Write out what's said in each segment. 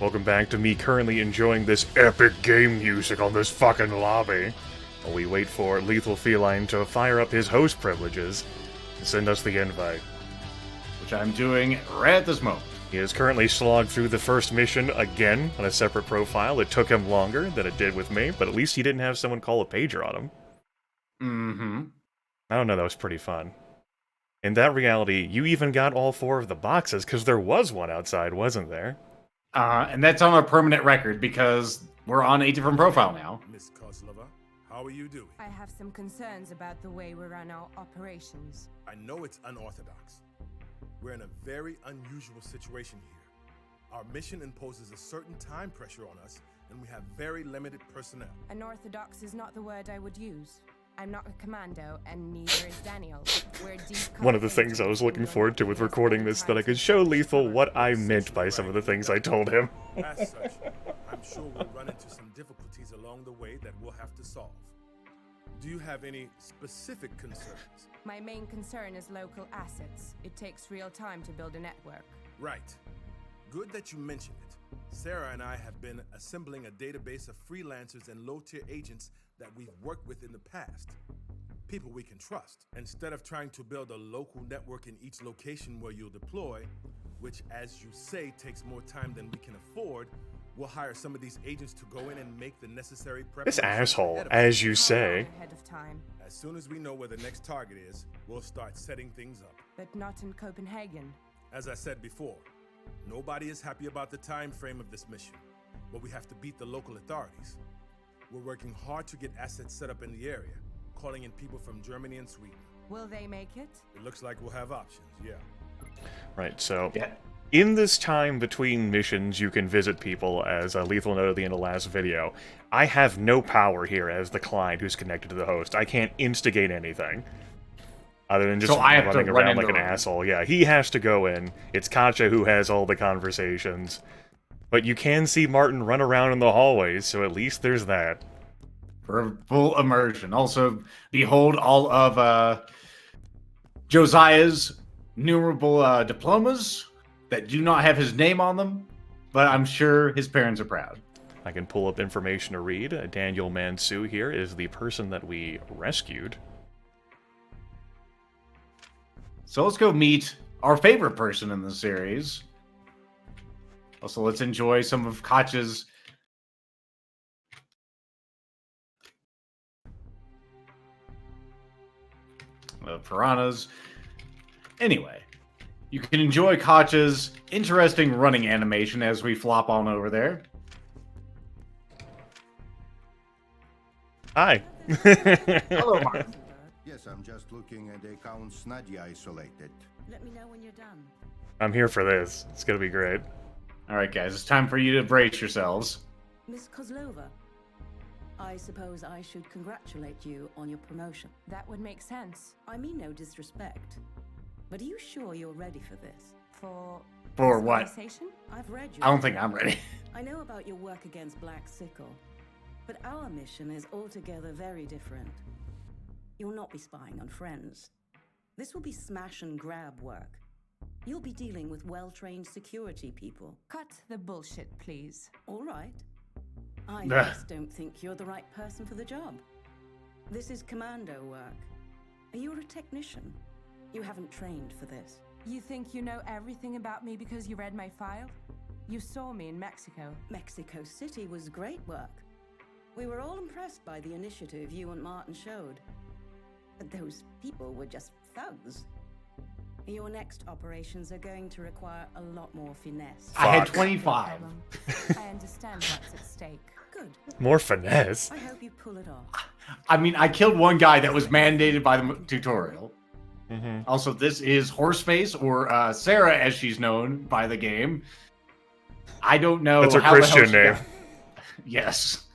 Welcome back to me currently enjoying this epic game music on this fucking lobby, while we wait for LethalFeline to fire up his host privileges and send us the invite. Which I'm doing right at this moment. He has currently slogged through the first mission again on a separate profile. It took him longer than it did with me, but at least he didn't have someone call a pager on him. Mm-hmm. I don't know, that was pretty fun. In that reality, you even got all 4 of the boxes, because there was one outside, wasn't there? And that's on a permanent record because we're on a different profile now. Miss Kozlova, how are you doing? I have some concerns about the way we run our operations. I know it's unorthodox. We're in a very unusual situation here. Our mission imposes a certain time pressure on us, and we have very limited personnel. Unorthodox is not the word I would use. I'm not a commando, and neither is Daniel. We're deep. One of the things I was looking forward to with recording this, that I could show Lethal what I meant by some of the things I told him. As such, I'm sure we'll run into some difficulties along the way that we'll have to solve. Do you have any specific concerns? My main concern is local assets. It takes real time to build a network. Right. Good that you mentioned it. Sarah and I have been assembling a database of freelancers and low-tier agents that we've worked with in the past. People we can trust. Instead of trying to build a local network in each location where you'll deploy, which, as you say, takes more time than we can afford, we'll hire some of these agents to go in and make the necessary This preparations. asshole, as you say. Ahead of time, As soon as we know where the next target is, we'll start setting things up. but not in Copenhagen. As I said before, nobody is happy about the time frame of this mission, but we have to beat the local authorities. We're working hard to get assets set up in the area, calling in people from Germany and Sweden. Will they make it? It looks like we'll have options, yeah. Right, so... Yeah. In this time between missions, you can visit people, as Lethal noted at the end of the last video. I have no power here as the client who's connected to the host. I can't instigate anything. Other than just So I have to running run around in like the an room. asshole. Yeah, he has to go in. It's Katja who has all the conversations. But you can see Martin run around in the hallways, so at least there's that. For full immersion. Also, behold all of Josiah's numerable diplomas that do not have his name on them, but I'm sure his parents are proud. I can pull up information to read. Daniel Mansu here is the person that we rescued. So let's go meet our favorite person in the series. Also, let's enjoy some of Katja's piranhas. Anyway, you can enjoy Katja's interesting running animation as we flop on over there. Hi! Hello, Martin. Yes, I'm just looking at the accounts Nadia isolated. Let me know when you're done. I'm here for this. It's gonna be great. All right, guys, it's time for you to brace yourselves. Miss Kozlova, I suppose I should congratulate you on your promotion. That would make sense. I mean no disrespect, but are you sure you're ready for this? For this what? conversation? I've read your... I don't think I'm ready. I know about your work against Black Sickle, but our mission is altogether very different. You'll not be spying on friends. This will be smash and grab work. You'll be dealing with well-trained security people. Cut the bullshit, please. All right. I just don't think you're the right person for the job. This is commando work. You're a technician. You haven't trained for this. You think you know everything about me because you read my file? You saw me in Mexico. Mexico City was great work. We were all impressed by the initiative you and Martin showed. But those people were just thugs. Your next operations are going to require a lot more finesse. I had Fuck. 25. I understand what's at stake. Good. More finesse. I hope you pull it off. I mean, I killed one guy that was mandated by the tutorial. Mm-hmm. Also, this is Horseface, or Sarah, as she's known by the game. I don't know. That's her how the hell Christian she name. got- Yes.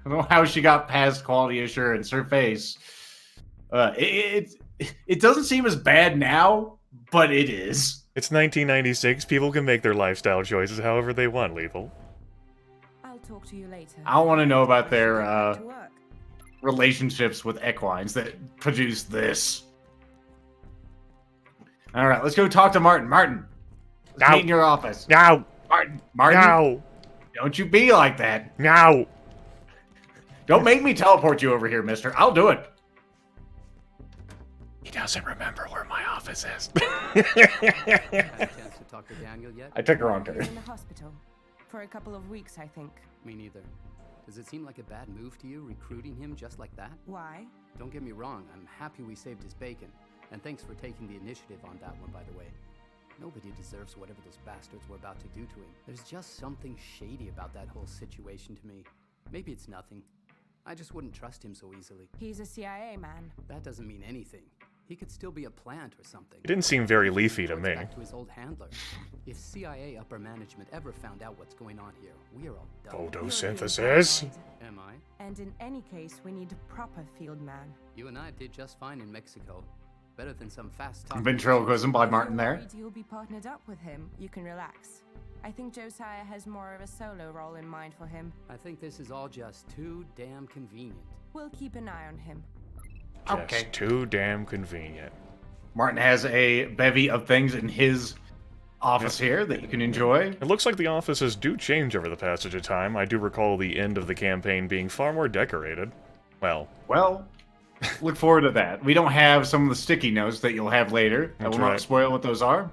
I don't know how she got past quality assurance. Her face. It doesn't seem as bad now, but it is. It's 1996. People can make their lifestyle choices however they want, Lethal. I'll talk to you later. I don't want to know about their To work. relationships with equines that produce this. All right, let's go talk to Martin. Martin, let's No. meet in your office. No! Martin. No! Don't you be like that. Now! Don't make me teleport you over here, mister. I'll do it. He doesn't remember where my office is. Had a chance to talk to Daniel yet? I took her on He's turn. in the hospital. For a couple of weeks, I think. Me neither. Does it seem like a bad move to you, recruiting him just like that? Why? Don't get me wrong, I'm happy we saved his bacon. And thanks for taking the initiative on that one, by the way. Nobody deserves whatever those bastards were about to do to him. There's just something shady about that whole situation to me. Maybe it's nothing. I just wouldn't trust him so easily. He's a CIA man. That doesn't mean anything. He could still be a plant or something. It didn't seem very leafy to me. Back to his old handler. If CIA upper management ever found out what's going on here, we are all done. Photosynthesis? Am I? And in any case, we need a proper field man. You and I did just fine in Mexico. Better than some fast talk. Ventriloquism by Martin If you're there. worried you'll be partnered up with him, you can relax. I think Josiah has more of a solo role in mind for him. I think this is all just too damn convenient. We'll keep an eye on him. Okay. Just too damn convenient. Martin has a bevy of things in his office here that you can enjoy. It looks like the offices do change over the passage of time. I do recall the end of the campaign being far more decorated. Well, Look forward to that. We don't have some of the sticky notes that you'll have later. I That's will not right. spoil what those are.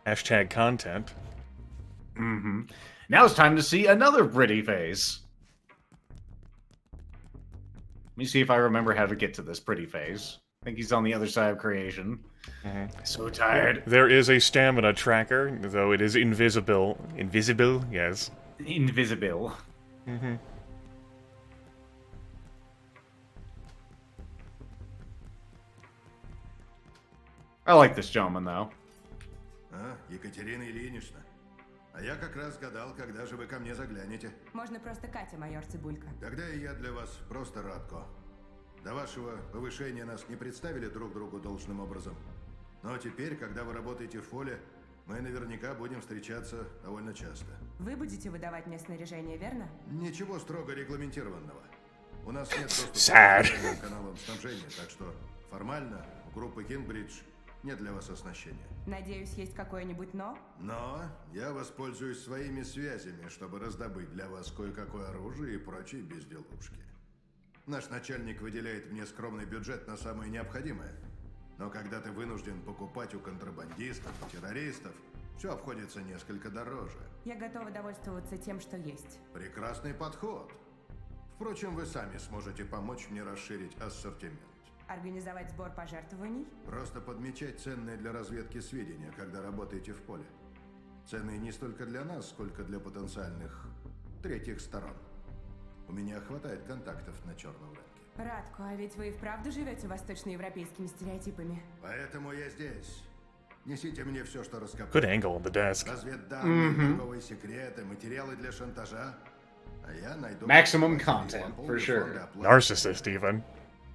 hashtag content. Mm-hmm. Now it's time to see another pretty face. Let me see if I remember how to get to this pretty face. I think he's on the other side of creation. So tired. There is a stamina tracker, though it is invisible. Invisible? Yes. Invisible. I like this gentleman, though. А, Екатерина Ильинична. А я как раз гадал, когда же вы ко мне заглянете. Можно просто Катя, майор Цибулька. Тогда и я для вас просто Радко. До вашего повышения нас не представили друг другу должным образом. Но теперь, когда вы работаете в фоле, мы наверняка будем встречаться довольно часто. Вы будете выдавать мне снаряжение, верно? Ничего строго регламентированного. У нас нет доступа Sad. к официальным каналам снабжения, так что формально у группы Кингбридж нет для вас оснащения. Надеюсь, есть какое-нибудь «но»? Но я воспользуюсь своими связями, чтобы раздобыть для вас кое-какое оружие и прочие безделушки. Наш начальник выделяет мне скромный бюджет на самое необходимое. Но когда ты вынужден покупать у контрабандистов и террористов, все обходится несколько дороже. Я готова довольствоваться тем, что есть. Прекрасный подход. Впрочем, вы сами сможете помочь мне расширить ассортимент. Организовать сбор пожертвований? Просто подмечать ценные для разведки сведения, когда работаете в поле. Ценные не столько для нас, сколько для потенциальных третьих сторон. У меня хватает контактов на черном рынке. Радко, а ведь вы и вправду живете восточноевропейскими стереотипами. Поэтому я здесь. Несите мне все, что Good раскопали. angle on the desk. Разведданные, торговые секреты, материалы для шантажа. А я найду... Maximum и content, пополню for sure. фонды оплаты Narcissist, even.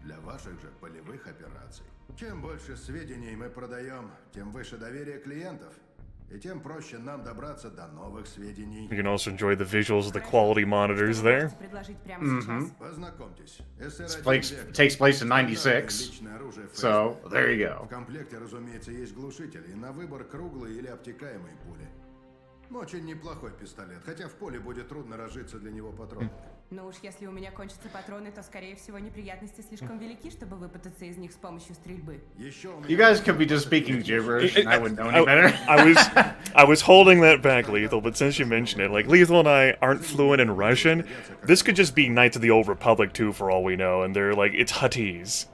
для ваших же полевых операций. Чем больше сведений мы продаем, тем выше доверие клиентов. И тем проще нам добраться до новых сведений. You can also enjoy the visuals of the quality monitors there. Предложить прямо сейчас. Познакомьтесь. Takes place in 96. So, there you В go. комплекте, разумеется, есть глушители, и на выбор круглые или обтекаемые пули. Очень неплохой пистолет, хотя в поле будет трудно разжиться для него патронами. Но уж если у меня кончатся патроны, то, скорее всего, неприятности слишком велики, чтобы выпутаться из них с помощью стрельбы. Еще у You меня... guys could be just speaking gibberish, and I wouldn't know any better. I was holding that back, Lethal, but since you mentioned it, like, Lethal and I aren't fluent in Russian. This could just be Knights of the Old Republic 2 for all we know, and they're like, it's Huttese.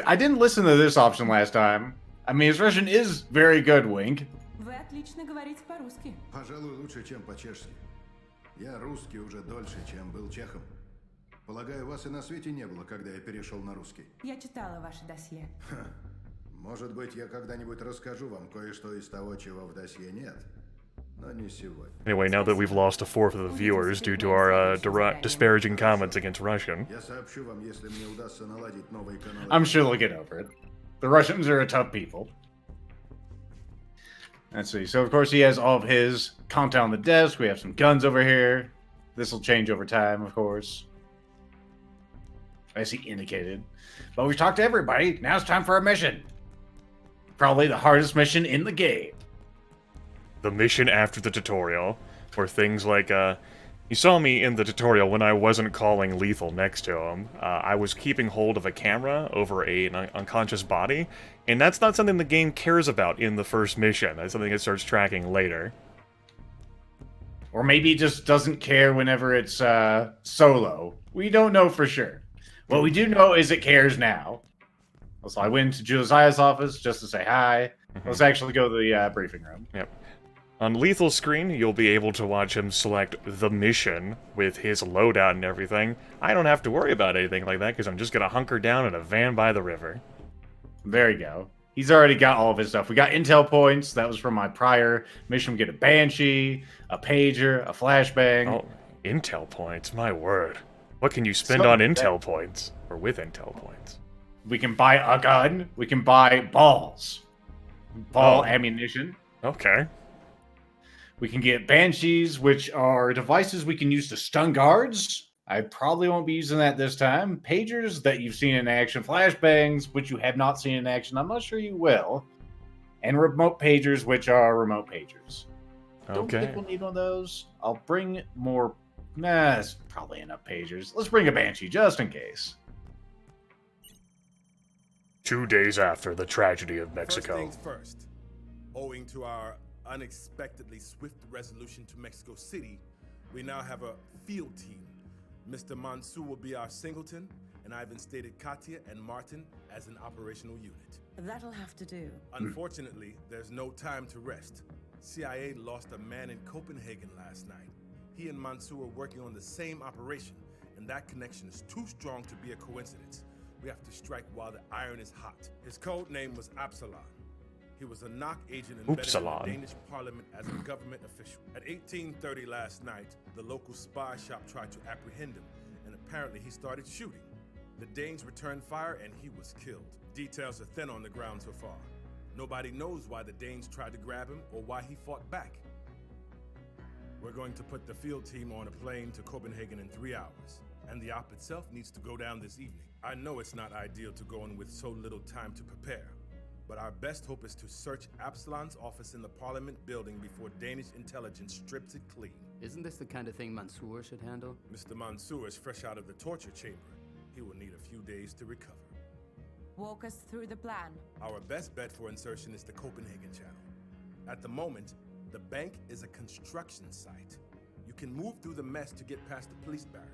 I didn't listen to this option last time. I mean, his Russian is very good, Wink. Вы отлично говорите по-русски. Пожалуй, лучше, чем по-чешски. Я русский уже дольше, чем был чехом. Полагаю, вас и на свете не было, когда я перешел на русский. Я читала ваше досье. Может быть, я когда-нибудь расскажу вам кое-что из того, чего в досье нет. Но не сегодня. Anyway, now that we've lost a fourth of the viewers due to our disparaging comments against Russian, Я сообщу вам, если мне удастся наладить новые каналы. I'm sure they'll get over it. The Russians are a tough people. Let's see. So, of course, he has all of his content on the desk. We have some guns over here. This will change over time, of course. As he indicated. But we've talked to everybody. Now it's time for a mission. Probably the hardest mission in the game. the mission after the tutorial, where things like, you saw me in the tutorial when I wasn't calling Lethal next to him. I was keeping hold of a camera over an unconscious body, and that's not something the game cares about in the first mission. That's something it starts tracking later. Or maybe it just doesn't care whenever it's solo. We don't know for sure. What we do know is it cares now. So I went to Josiah's office just to say hi. Let's actually go to the briefing room. Yep. On Lethal's screen, you'll be able to watch him select the mission with his loadout and everything. I don't have to worry about anything like that because I'm just going to hunker down in a van by the river. There you go. He's already got all of his stuff. We got intel points. That was from my prior mission. We get a Banshee, a pager, a flashbang. Oh, intel points, my word. What can you spend on intel points? Or with intel points? We can buy a gun. We can buy balls. Ball ammunition. Okay. We can get Banshees, which are devices we can use to stun guards. I probably won't be using that this time. Pagers that you've seen in action. Flashbangs, which you have not seen in action. I'm not sure you will. And remote pagers, which are remote pagers. Don't think we'll need one of those. I'll bring more. Nah, it's probably enough pagers. Let's bring a Banshee, just in case. 2 days after the tragedy of Mexico. First things first. Owing to our unexpectedly swift resolution to Mexico City, we now have a field team. Mr. Mansour will be our singleton, and I've instated Katya and Martin as an operational unit. That'll have to do. Unfortunately, there's no time to rest. CIA lost a man in Copenhagen last night. He and Mansour are working on the same operation, and that connection is too strong to be a coincidence. We have to strike while the iron is hot. His code name was Absalon. He was a knock agent embedded in the Danish parliament as a government official. At 18:30 last night, the local spy shop tried to apprehend him, and apparently he started shooting. The Danes returned fire and he was killed. Details are thin on the ground so far. Nobody knows why the Danes tried to grab him or why he fought back. We're going to put the field team on a plane to Copenhagen in 3 hours, and the op itself needs to go down this evening. I know it's not ideal to go in with so little time to prepare, but our best hope is to search Absalon's office in the Parliament building before Danish intelligence strips it clean. Isn't this the kind of thing Mansour should handle? Mr. Mansour is fresh out of the torture chamber. He will need a few days to recover. Walk us through the plan. Our best bet for insertion is the Copenhagen channel. At the moment, the bank is a construction site. You can move through the mess to get past the police barriers.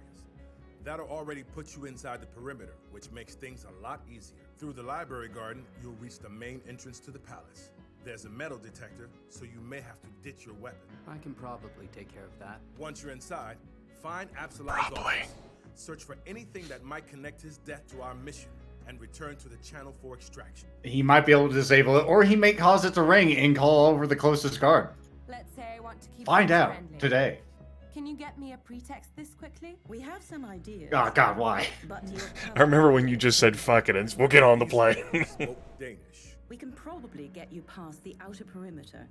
That'll already put you inside the perimeter, which makes things a lot easier. Through the library garden, you'll reach the main entrance to the palace. There's a metal detector, so you may have to ditch your weapon. I can probably take care of that. Once you're inside, find Absalon's office. Search for anything that might connect his death to our mission, and return to the channel for extraction. He might be able to disable it, or he may cause it to ring and call over the closest guard. Let's say I want to keep Find things out friendly. today. Can you get me a pretext this quickly? We have some ideas. Oh, God, why? But I remember when you just said fuck it and we'll get on the plane. Spoke Danish. we can probably get you past the outer perimeter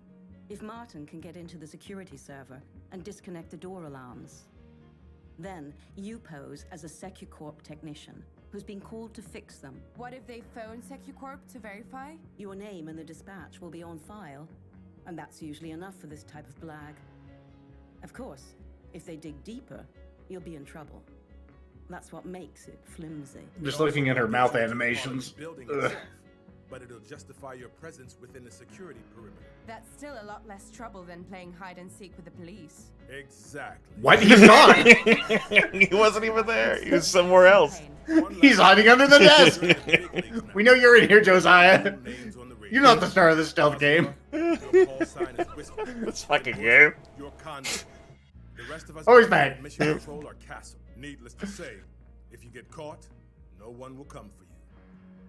if Martin can get into the security server and disconnect the door alarms. Then you pose as a SecuCorp technician who's been called to fix them. What if they phone SecuCorp to verify? Your name and the dispatch will be on file, and that's usually enough for this type of blag. Of course, if they dig deeper, you'll be in trouble. That's what makes it flimsy. Just looking at her mouth animations. Building itself, but it'll justify your presence within the security perimeter. That's still a lot less trouble than playing hide and seek with the police. Exactly. What? He's gone! He wasn't even there. He was somewhere else. He's hiding under the desk! We know you're in here, Josiah. You're not the star of this stealth game. This fucking game. Your conduct. The rest of us Oh, he's back. mission control our castle. Needless to say, if you get caught, no one will come for you.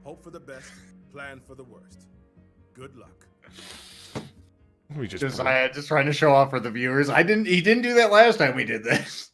Hope for the best, plan for the worst. Good luck. We just Josiah just trying to show off for the viewers. He didn't do that last time we did this.